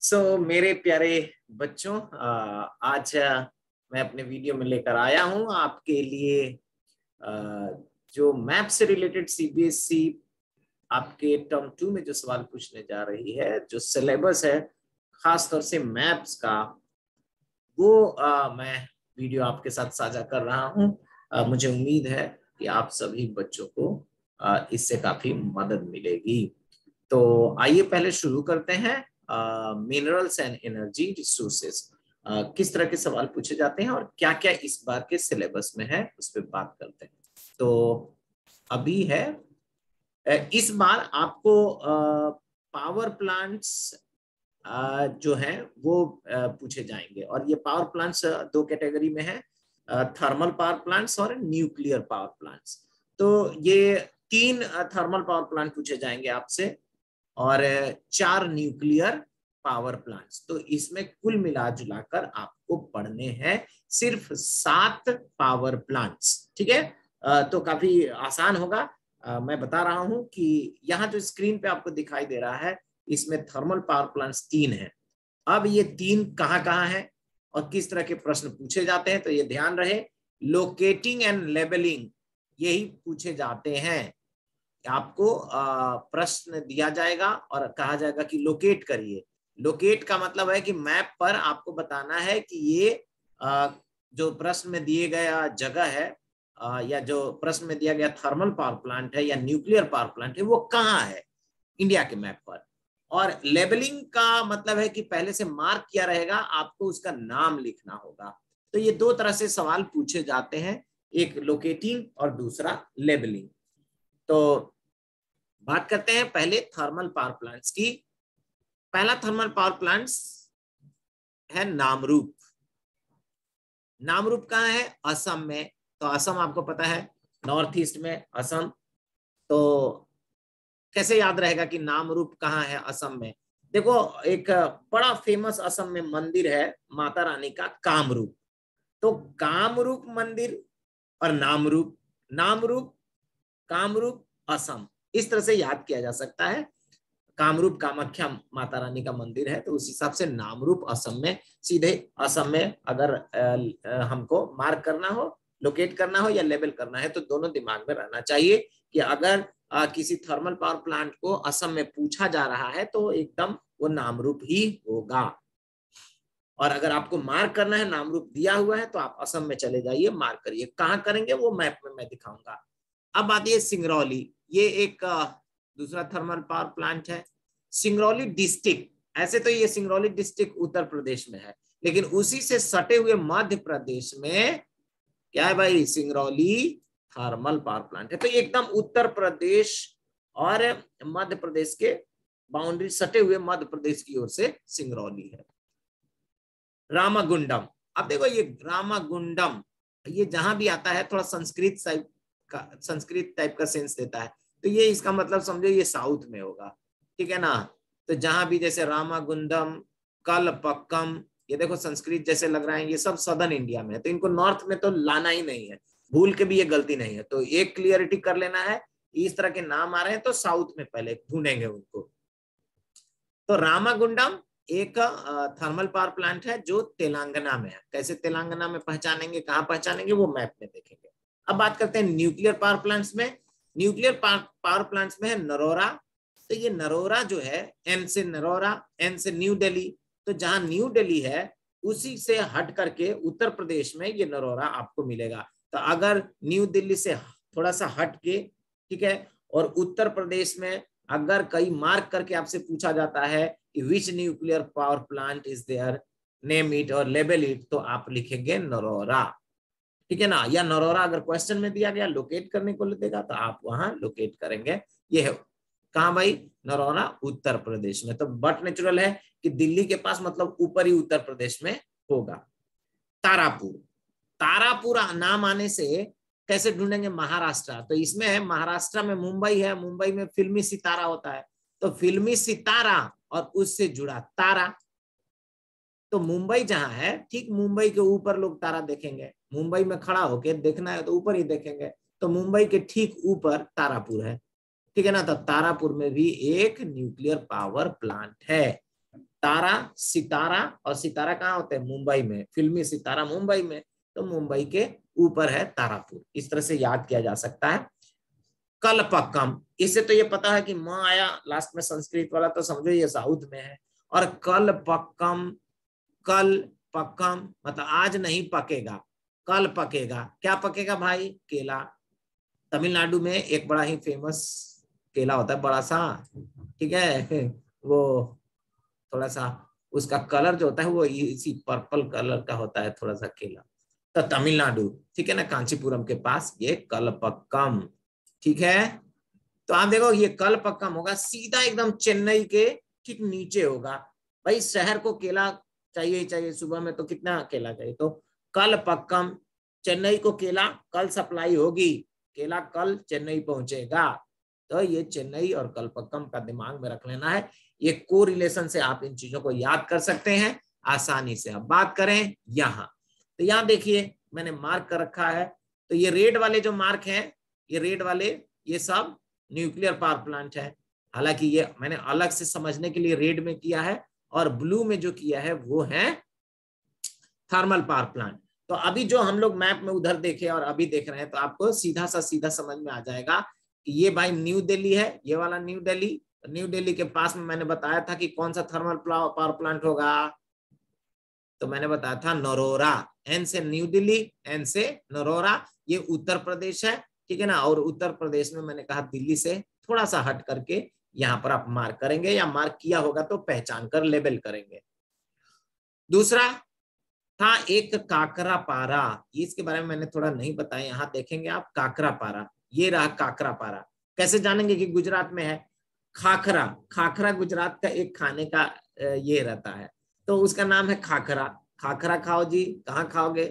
मेरे प्यारे बच्चों, आज मैं अपने वीडियो में लेकर आया हूं आपके लिए जो मैप से रिलेटेड सीबीएसई आपके टर्म 2 में जो सवाल पूछने जा रही है, जो सिलेबस है खासतौर से मैप्स का, वो मैं वीडियो आपके साथ साझा कर रहा हूं। मुझे उम्मीद है कि आप सभी बच्चों को इससे काफी मदद मिलेगी। तो आइए पहले शुरू करते हैं। मिनरल्स एंड एनर्जी रिसोर्सेज, किस तरह के सवाल पूछे जाते हैं और क्या क्या इस बार के सिलेबस में है, उस पर बात करते हैं। तो अभी है, इस बार आपको पावर प्लांट्स जो है वो पूछे जाएंगे, और ये पावर प्लांट्स दो कैटेगरी में है, थर्मल पावर प्लांट्स और न्यूक्लियर पावर प्लांट्स। तो ये 3 थर्मल पावर प्लांट पूछे जाएंगे आपसे और 4 न्यूक्लियर पावर प्लांट्स। तो इसमें कुल मिला जुलाकर आपको पढ़ने हैं सिर्फ 7 पावर प्लांट्स। ठीक है, तो काफी आसान होगा। मैं बता रहा हूं कि यहाँ जो स्क्रीन पे आपको दिखाई दे रहा है, इसमें थर्मल पावर प्लांट्स 3 है। अब ये 3 कहाँ कहाँ है और किस तरह के प्रश्न पूछे जाते हैं, तो ये ध्यान रहे, लोकेटिंग एंड लेबलिंग यही पूछे जाते हैं। आपको प्रश्न दिया जाएगा और कहा जाएगा कि लोकेट करिए। लोकेट का मतलब है कि मैप पर आपको बताना है कि ये जो प्रश्न में दिए गया जगह है, या जो प्रश्न में दिया गया थर्मल पावर प्लांट है या न्यूक्लियर पावर प्लांट है, वो कहाँ है इंडिया के मैप पर। और लेबलिंग का मतलब है कि पहले से मार्क किया रहेगा, आपको उसका नाम लिखना होगा। तो ये 2 तरह से सवाल पूछे जाते हैं, एक लोकेटिंग और दूसरा लेबलिंग। तो बात करते हैं पहले थर्मल पावर प्लांट्स की। पहला थर्मल पावर प्लांट्स है नामरूप। नामरूप कहाँ है? असम में। तो असम आपको पता है, नॉर्थ ईस्ट में असम। तो कैसे याद रहेगा कि नामरूप कहाँ है असम में? देखो, एक बड़ा फेमस असम में मंदिर है माता रानी का, कामरूप। तो कामरूप मंदिर और नामरूप, नामरूप कामरूप असम, इस तरह से याद किया जा सकता है। कामरूप कामाख्या माता रानी का मंदिर है, तो उस हिसाब से नामरूप असम में। सीधे असम में अगर हमको मार्क करना हो, लोकेट करना हो या लेबल करना है, तो दोनों दिमाग में रहना चाहिए कि अगर किसी थर्मल पावर प्लांट को असम में पूछा जा रहा है तो एकदम वो नामरूप ही होगा। और अगर आपको मार्क करना है, नामरूप दिया हुआ है, तो आप असम में चले जाइए, मार्क करिए। कहाँ करेंगे वो मैप में मैं दिखाऊंगा। अब आती है सिंगरौली। ये एक दूसरा थर्मल पावर प्लांट है, सिंगरौली डिस्ट्रिक्ट। ऐसे तो ये सिंगरौली डिस्ट्रिक्ट उत्तर प्रदेश में है, लेकिन उसी से सटे हुए मध्य प्रदेश में क्या है भाई? सिंगरौली थर्मल पावर प्लांट है। तो एकदम उत्तर प्रदेश और मध्य प्रदेश के बाउंड्री सटे हुए मध्य प्रदेश की ओर से सिंगरौली है। रामागुंडम, अब देखो ये रामागुंडम, ये जहां भी आता है थोड़ा संस्कृत टाइप का सेंस देता है। तो ये इसका मतलब समझो ये साउथ में होगा, ठीक है ना। तो जहां भी जैसे रामागुंडम, कलपक्कम, ये देखो संस्कृत जैसे लग रहा है, ये सब सदर्न इंडिया में है, तो इनको नॉर्थ में तो लाना ही नहीं है, भूल के भी ये गलती नहीं है। तो एक क्लियरिटी कर लेना है, इस तरह के नाम आ रहे हैं तो साउथ में पहले ढूंढेंगे उनको। तो रामागुंडम एक थर्मल पावर प्लांट है जो तेलंगाना में है। कैसे तेलंगाना में पहचानेंगे, कहाँ पहचानेंगे, वो मैप में देखेंगे। अब बात करते हैं न्यूक्लियर पावर प्लांट्स में। न्यूक्लियर पावर प्लांट्स में है नरोरा। तो ये नरोरा जो है, एन से नरोरा, एन से न्यू दिल्ली। तो जहां न्यू दिल्ली है उसी से हट करके उत्तर प्रदेश में ये नरोरा आपको मिलेगा। तो अगर न्यू दिल्ली से थोड़ा सा हट के, ठीक है, और उत्तर प्रदेश में अगर कई मार्क करके आपसे पूछा जाता है कि which nuclear power plant is there, name it और लेबल इट, तो आप लिखेंगे नरोरा, ठीक है ना। या नरोरा अगर क्वेश्चन में दिया गया लोकेट करने को देगा तो आप वहां लोकेट करेंगे। ये है कहाँ भाई? नरोरा उत्तर प्रदेश में। तो बट नेचुरल है कि दिल्ली के पास, मतलब ऊपरी उत्तर प्रदेश में होगा। तारापुर, तारापुर नाम आने से कैसे ढूंढेंगे? महाराष्ट्र। तो इसमें है महाराष्ट्र में मुंबई है, मुंबई में फिल्मी सितारा होता है, तो फिल्मी सितारा और उससे जुड़ा तारा। तो मुंबई जहां है, ठीक मुंबई के ऊपर लोग तारा देखेंगे। मुंबई में खड़ा होके देखना है तो ऊपर ही देखेंगे। तो मुंबई के ठीक ऊपर तारापुर है, ठीक है ना। तो तारापुर में भी एक न्यूक्लियर पावर प्लांट है। तारा सितारा, और सितारा कहाँ होते हैं? मुंबई में, फिल्मी सितारा मुंबई में, तो मुंबई के ऊपर है तारापुर। इस तरह से याद किया जा सकता है। कलपक्कम, इससे तो ये पता है कि माँ आया लास्ट में संस्कृत वाला, तो समझो ये साउथ में है। और कलपक्कम, कल पक्कम मतलब आज नहीं पकेगा, कल पकेगा। क्या पकेगा भाई? केला। तमिलनाडु में एक बड़ा ही फेमस केला होता है, बड़ा सा, ठीक है, वो थोड़ा सा उसका कलर जो होता है वो इसी पर्पल कलर का होता है थोड़ा सा केला। तो तमिलनाडु, ठीक है ना, कांचीपुरम के पास ये कलपक्कम, ठीक है। तो आप देखो ये कलपक्कम होगा सीधा एकदम चेन्नई के ठीक नीचे होगा। भाई शहर को केला चाहिए ही चाहिए, सुबह में तो कितना केला चाहिए, तो कलपक्कम, चेन्नई को केला कल सप्लाई होगी, केला कल चेन्नई पहुंचेगा। तो ये चेन्नई और कलपक्कम का दिमाग में रख लेना है। ये को रिलेशन से आप इन चीजों को याद कर सकते हैं आसानी से। अब बात करें यहाँ, तो यहाँ देखिए मैंने मार्क कर रखा है। तो ये रेड वाले जो मार्क हैं, ये रेड वाले, ये सब न्यूक्लियर पावर प्लांट है। हालांकि ये मैंने अलग से समझने के लिए रेड में किया है, और ब्लू में जो किया है वो है थर्मल पावर प्लांट। तो अभी जो हम लोग मैप में उधर देखे और अभी देख रहे हैं, तो आपको सीधा समझ में आ जाएगा कि ये भाई न्यू दिल्ली है, ये वाला न्यू दिल्ली। न्यू दिल्ली के पास में मैंने बताया था कि कौन सा थर्मल पावर प्लांट होगा, तो मैंने बताया था नरोरा। एन से न्यू दिल्ली, एन से नरोरा, ये उत्तर प्रदेश है, ठीक है ना। और उत्तर प्रदेश में मैंने कहा दिल्ली से थोड़ा सा हट करके यहां पर आप मार्क करेंगे, या मार्क किया होगा तो पहचान कर लेबल करेंगे। दूसरा था एक काकरापारा, इसके बारे में मैंने थोड़ा नहीं बताया, यहां देखेंगे आप काकरापारा, ये रहा काकरापारा। कैसे जानेंगे कि गुजरात में है? खाखरा, खाखरा गुजरात का एक खाने का ये रहता है, तो उसका नाम है खाखरा। खाखरा खाओ जी, कहाँ खाओगे?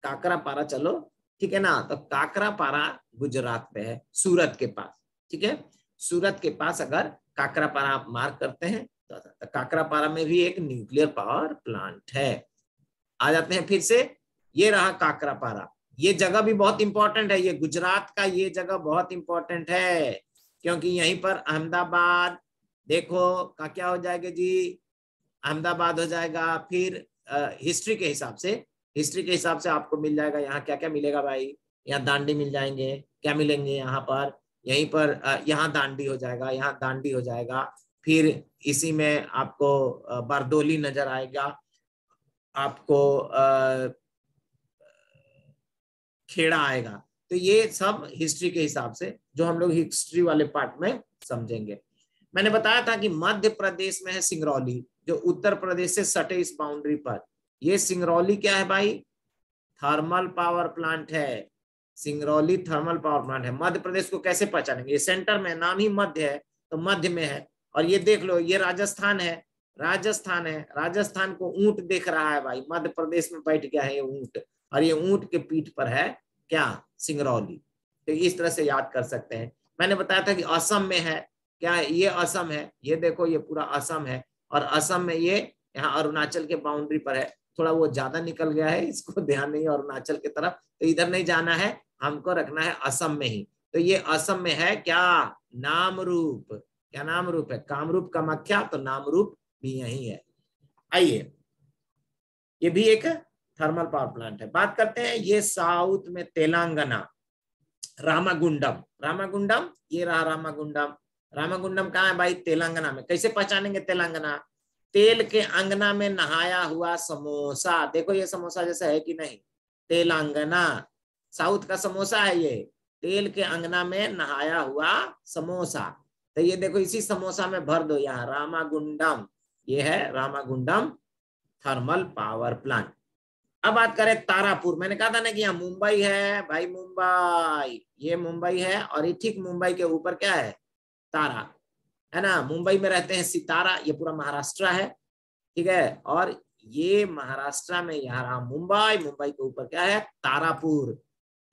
काकरापारा चलो, ठीक है ना। तो काकरापारा गुजरात में है, सूरत के पास, ठीक है। सूरत के पास अगर काकरापारा आप मार्क करते हैं तो काकरापारा में भी एक न्यूक्लियर पावर प्लांट है। आ जाते हैं फिर से, ये रहा काकरापारा। ये जगह भी बहुत इंपॉर्टेंट है, ये गुजरात का ये जगह बहुत इंपॉर्टेंट है, क्योंकि यहीं पर अहमदाबाद देखो का क्या हो जाएगा जी, अहमदाबाद हो जाएगा। फिर हिस्ट्री के हिसाब से, हिस्ट्री के हिसाब से आपको मिल जाएगा यहाँ क्या क्या मिलेगा भाई। यहाँ दांडी मिल जाएंगे, क्या मिलेंगे यहाँ पर, यहीं पर यहाँ दांडी हो जाएगा, यहाँ दांडी हो जाएगा। फिर इसी में आपको बारदोली नजर आएगा, आपको खेड़ा आएगा। तो ये सब हिस्ट्री के हिसाब से जो हम लोग हिस्ट्री वाले पार्ट में समझेंगे। मैंने बताया था कि मध्य प्रदेश में है सिंगरौली, जो उत्तर प्रदेश से सटे इस बाउंड्री पर। ये सिंगरौली क्या है भाई? थर्मल पावर प्लांट है। सिंगरौली थर्मल पावर प्लांट है। मध्य प्रदेश को कैसे पहचानेंगे? ये सेंटर में, नाम ही मध्य है तो मध्य में है। और ये देख लो, ये राजस्थान है, राजस्थान है, राजस्थान को ऊंट देख रहा है भाई, मध्य प्रदेश में बैठ गया है ये ऊंट, और ये ऊंट के पीठ पर है क्या? सिंगरौली। तो इस तरह से याद कर सकते हैं। मैंने बताया था कि असम में है, क्या ये असम है, ये देखो ये पूरा असम है। और असम में ये यहाँ अरुणाचल के बाउंड्री पर है, थोड़ा वो ज्यादा निकल गया है, इसको ध्यान नहीं अरुणाचल की तरफ, तो इधर नहीं जाना है, हमको रखना है असम में ही। तो ये असम में है क्या? नामरूप। क्या नामरूप है? कामरूप कामाख्या, तो नामरूप भी यही है। आइए, ये भी एक थर्मल पावर प्लांट है। बात करते हैं ये साउथ में तेलंगाना, रामागुंडम। रामागुंडम, ये रहा रामागुंडम। रामागुंडम कहाँ है भाई? तेलंगाना में। कैसे पहचानेंगे तेलंगाना? तेल के अंगना में नहाया हुआ समोसा, देखो ये समोसा जैसा है कि नहीं? तेलंगाना साउथ का समोसा है ये, तेल के अंगना में नहाया हुआ समोसा। तो ये देखो इसी समोसा में भर दो यहाँ रामागुंडम, ये है रामागुंडम थर्मल पावर प्लांट। अब बात करें तारापुर, मैंने कहा था ना कि यहाँ मुंबई है भाई, मुंबई, ये मुंबई है, और ये ठीक मुंबई के ऊपर क्या है? तारा है ना। मुंबई में रहते हैं सितारा, ये पूरा महाराष्ट्र है, ठीक है। और ये महाराष्ट्र में यहाँ रहा मुंबई, मुंबई के ऊपर क्या है? तारापुर,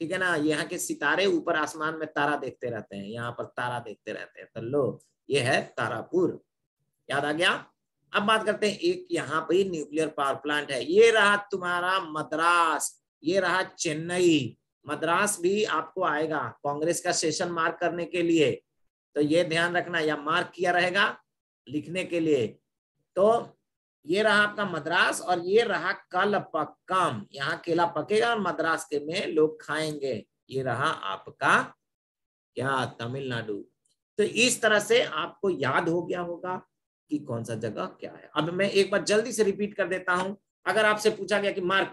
ठीक है ना। यहाँ के सितारे ऊपर आसमान में तारा देखते रहते हैं, यहाँ पर तारा देखते रहते हैं, तो लो ये है तारापुर, याद आ गया। अब बात करते हैं एक यहाँ पे न्यूक्लियर पावर प्लांट है, ये रहा तुम्हारा मद्रास, ये रहा चेन्नई। मद्रास भी आपको आएगा कांग्रेस का सेशन मार्क करने के लिए, तो ये ध्यान रखना, या मार्क किया रहेगा लिखने के लिए। तो ये रहा आपका मद्रास और ये रहा कलपक्कम, यहाँ केला पकेगा और मद्रास के में लोग खाएंगे। ये रहा आपका क्या, तमिलनाडु। तो इस तरह से आपको याद हो गया होगा कि कौन सा जगह क्या है। अब मैं एक बार जल्दी से रिपीट कर देता हूं। अगर आपसे पूछा गया कि मार्क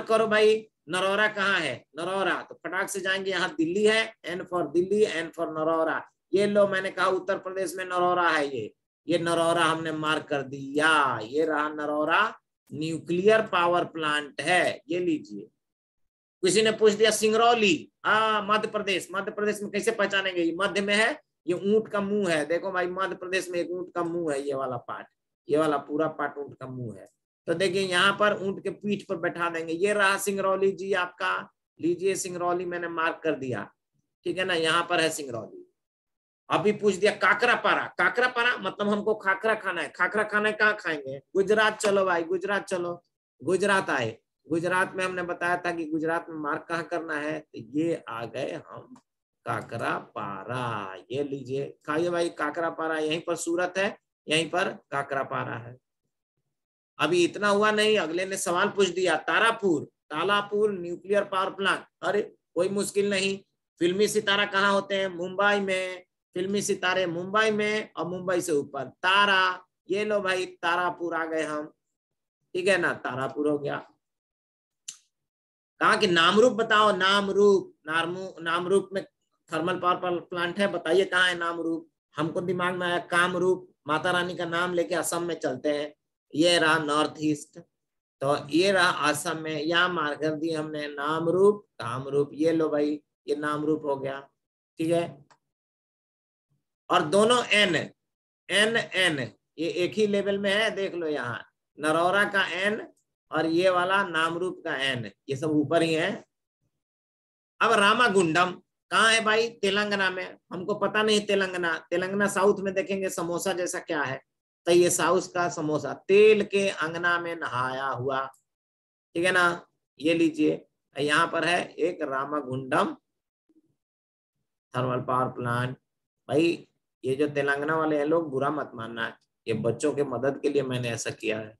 करो भाई, नरौरा कहाँ है, नरौरा, तो फटाक से जाएंगे, यहाँ दिल्ली है, N for Delhi, N for Narora. ये लो, मैंने कहा उत्तर प्रदेश में नरौरा है, ये नरौरा हमने मार्क कर दिया। ये रहा नरौरा, न्यूक्लियर पावर प्लांट है, ये लीजिए। किसी ने पूछ दिया सिंगरौली, मध्य प्रदेश, मध्य प्रदेश में कैसे पहचानेंगे, ये मध्य में है, ये ऊंट का मुंह है, देखो भाई मध्य प्रदेश में एक ऊंट का मुंह है, ये वाला पार्ट, ये वाला पूरा पार्ट ऊंट का मुंह है। तो देखिए यहाँ पर ऊंट के पीठ पर बैठा देंगे। ये रहा सिंगरौली जी आपका, लीजिए सिंगरौली मैंने मार्क कर दिया, ठीक है ना, यहाँ पर है सिंगरौली। अभी पूछ दिया काकरापारा, काकरापारा मतलब हमको खाकरा खाना है, खाकरा खाना है, कहाँ खाएंगे, गुजरात चलो भाई, गुजरात चलो, गुजरात आए। गुजरात में हमने बताया था कि गुजरात में मार्क कहाँ करना है, तो ये आ गए हम काकरापारा। ये लीजिए, खाइए भाई काकरापारा, यहीं पर सूरत है, यहीं पर काकरापारा है। अभी इतना हुआ नहीं, अगले ने सवाल पूछ दिया तारापुर, तालापुर न्यूक्लियर पावर प्लांट। अरे कोई मुश्किल नहीं, फिल्मी सितारा कहाँ होते हैं, मुंबई में, फिल्मी सितारे मुंबई में, और मुंबई से ऊपर तारा। ये लो भाई तारापुर आ गए हम, ठीक है ना, तारापुर हो गया। कहा कि नामरूप बताओ, नामरूप, नामरूप में थर्मल पावर प्लांट है, बताइए कहाँ है नामरूप। हमको दिमाग में आया कामरूप, माता रानी का नाम लेके असम में चलते हैं। ये रहा नॉर्थ ईस्ट, तो ये रहा असम में, यहाँ मार्क कर दिए हमने नामरूप, कामरूप। ये लो भाई, ये नामरूप हो गया, ठीक है। और दोनों एन, एन ये एक ही लेवल में है, देख लो यहाँ नरौरा का एन और ये वाला नामरूप का एन, ये सब ऊपर ही है। अब रामागुंडम कहाँ है भाई, तेलंगाना में, हमको पता नहीं तेलंगाना, तेलंगाना साउथ में देखेंगे समोसा जैसा क्या है, तो ये साउथ का समोसा, तेल के अंगना में नहाया हुआ, ठीक है ना। ये लीजिए, यहाँ पर है एक रामागुंडम थर्मल पावर प्लांट। भाई ये जो तेलंगाना वाले हैं लोग, बुरा मत मानना है, ये बच्चों के मदद के लिए मैंने ऐसा किया है,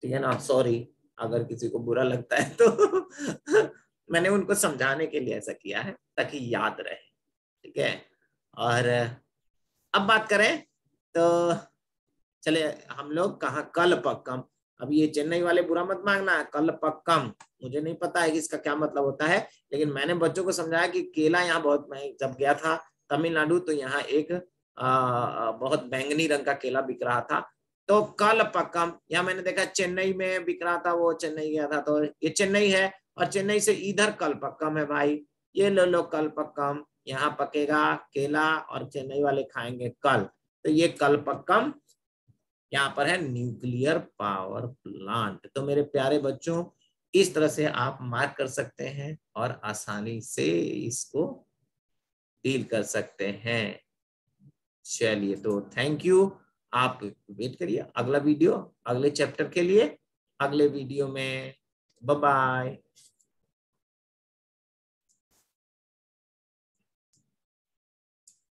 ठीक है ना, सॉरी अगर किसी को बुरा लगता है तो मैंने उनको समझाने के लिए ऐसा किया है ताकि याद रहे, ठीक है। और अब बात करें तो चले हम लोग कहाँ, कलपक्कम। अब ये चेन्नई वाले बुरा मत मांगना है, कलपक्कम मुझे नहीं पता है कि इसका क्या मतलब होता है, लेकिन मैंने बच्चों को समझाया कि केला यहाँ बहुत, मैं जब गया था तमिलनाडु तो यहाँ एक बहुत बैंगनी रंग का केला बिक रहा था, तो कलपक्कम, यहाँ मैंने देखा चेन्नई में बिक रहा था, वो चेन्नई गया था तो ये चेन्नई है, और चेन्नई से इधर कलपक्कम है भाई, ये लो लो कलपक्कम, यहाँ पकेगा केला और चेन्नई वाले खाएंगे कल, तो ये कलपक्कम यहाँ पर है न्यूक्लियर पावर प्लांट। तो मेरे प्यारे बच्चों, इस तरह से आप मार्क कर सकते हैं और आसानी से इसको डील कर सकते हैं। चलिए तो थैंक यू, आप वेट करिए अगला वीडियो, अगले चैप्टर के लिए, अगले वीडियो में। Bye bye.